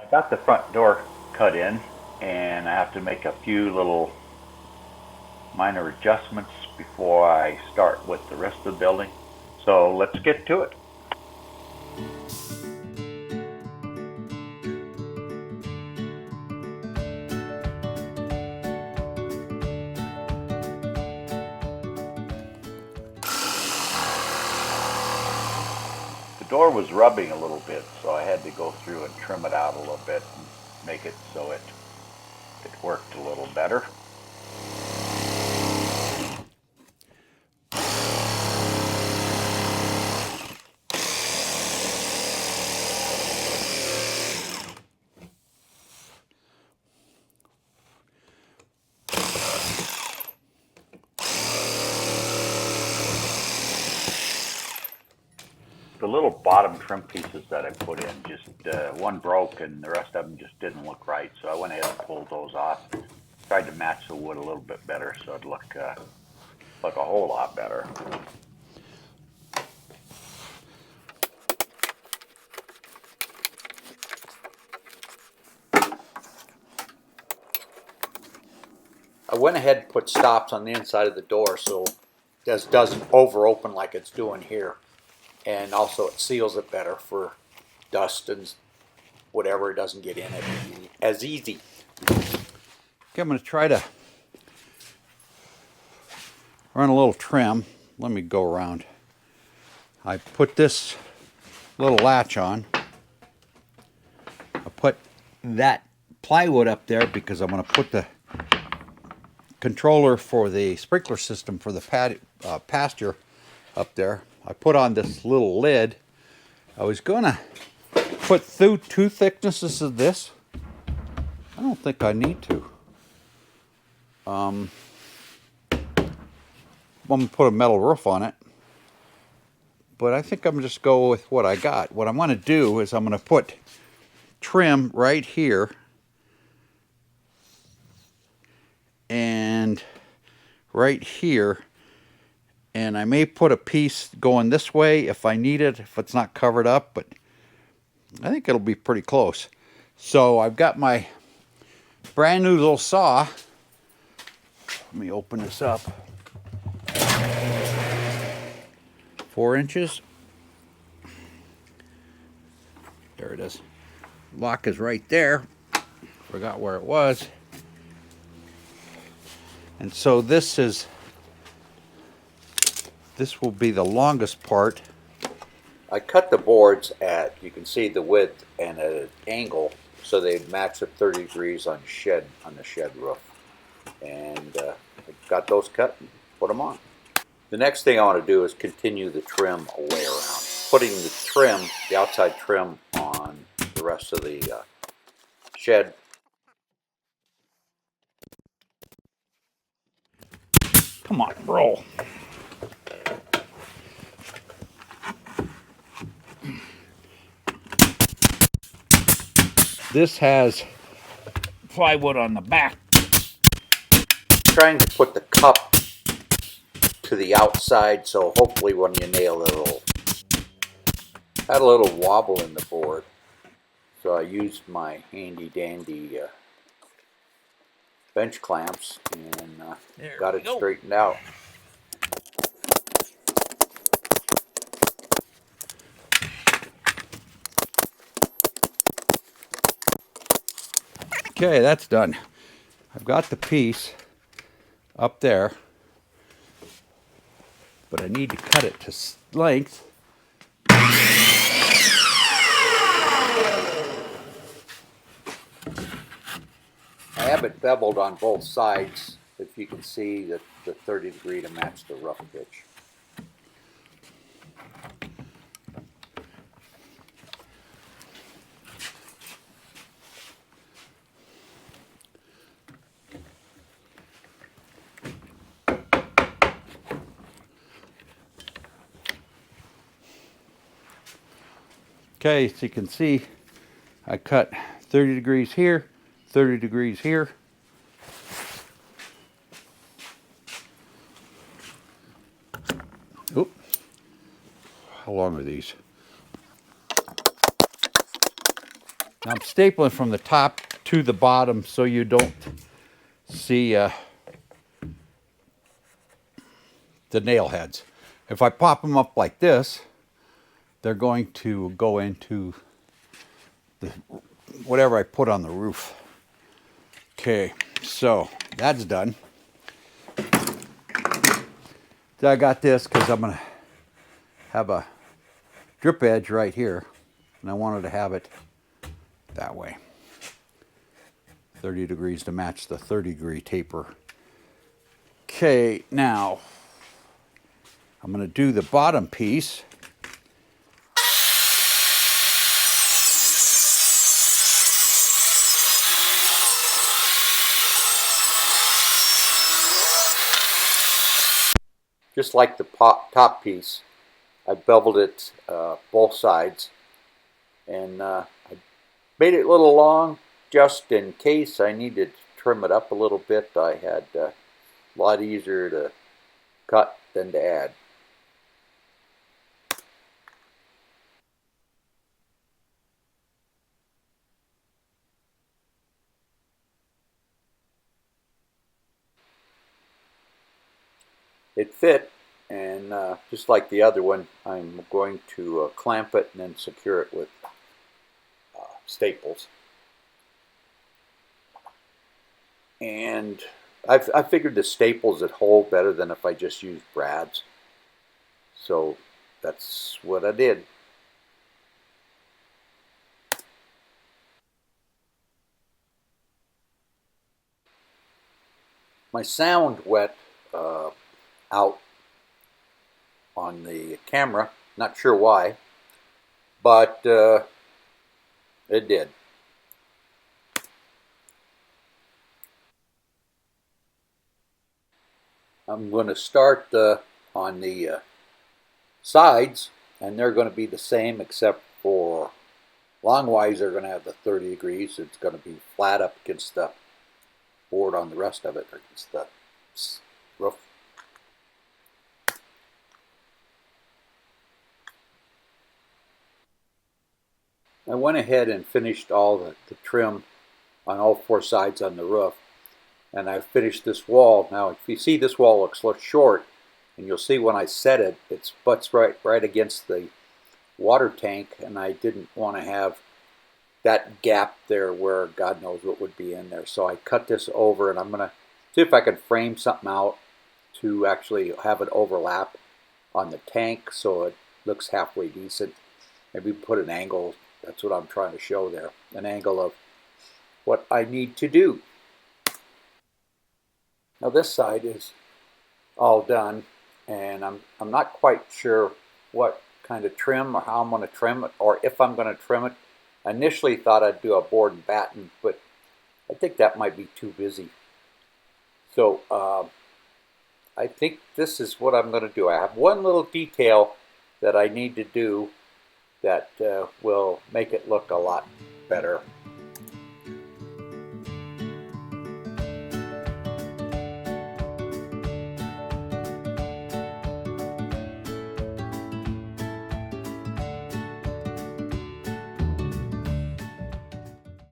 Got the front door cut in, and I have to make a few little minor adjustments before I start with the rest of the building. So let's get to it. The door was rubbing a little bit, so I had to go through and trim it out a little bit and make it so it worked a little better. The little bottom trim pieces that I put in, just one broke and the rest of them just didn't look right. So I went ahead and pulled those off. Tried to match the wood a little bit better so it'd look a whole lot better. I went ahead and put stops on the inside of the door so this doesn't over open like it's doing here. And also it seals it better for dust and whatever, it doesn't get in it as easy. Okay, I'm going to try to run a little trim. Let me go around. I put this little latch on. I put that plywood up there because I'm going to put the controller for the sprinkler system for the pasture up there. I put on this little lid. I was going to put through 2 thicknesses of this. I don't think I need to. I'm going to put a metal roof on it. But I think I'm just go with what I got. What I'm going to do is I'm going to put trim right here. And right here. And I may put a piece going this way if I need it, if it's not covered up, but I think it'll be pretty close. So I've got my brand new little saw. Let me open this up. 4 inches. There it is. Lock is right there. Forgot where it was. And so this will be the longest part. I cut the boards at, you can see the width and at an angle so they match at 30 degrees on the shed roof. And I got those cut and put them on. The next thing I want to do is continue the trim all the way around. Putting the outside trim on the rest of the shed. Come on, roll. This has plywood on the back. Trying to put the cup to the outside, so hopefully when you nail it, it'll had a little wobble in the board. So I used my handy dandy bench clamps and got it straightened out. Okay, that's done. I've got the piece up there, but I need to cut it to length. I have it beveled on both sides, if you can see the 30 degree to match the rough pitch. Okay, so you can see I cut 30 degrees here, 30 degrees here. Oop. How long are these? Now I'm stapling from the top to the bottom so you don't see the nail heads. If I pop them up like this, they're going to go into whatever I put on the roof. Okay, so that's done. So I got this because I'm going to have a drip edge right here, and I wanted to have it that way. 30 degrees to match the 30-degree taper. Okay, now I'm going to do the bottom piece. Just like the top piece, I beveled it both sides, and I made it a little long just in case I needed to trim it up a little bit. I had a lot easier to cut than to add. It fit, and just like the other one, I'm going to clamp it and then secure it with staples. And I figured the staples would hold better than if I just used brads. So that's what I did. My sound went out on the camera. Not sure why, but it did. I'm going to start on the sides, and they're going to be the same except for longwise they're going to have the 30 degrees. It's going to be flat up against the board on the rest of it, or against the roof. I went ahead and finished all the trim on all four sides on the roof, and I finished this wall. Now if you see, this wall looks short, and you'll see when I set it, it butts right against the water tank, and I didn't want to have that gap there where God knows what would be in there. So I cut this over, and I'm going to see if I can frame something out to actually have it overlap on the tank so it looks halfway decent. Maybe put an angle. That's what I'm trying to show there. An angle of what I need to do. Now this side is all done, and I'm not quite sure what kind of trim or how I'm going to trim it, or if I'm going to trim it. I initially thought I'd do a board and batten, but I think that might be too busy. So I think this is what I'm going to do. I have one little detail that I need to do that will make it look a lot better.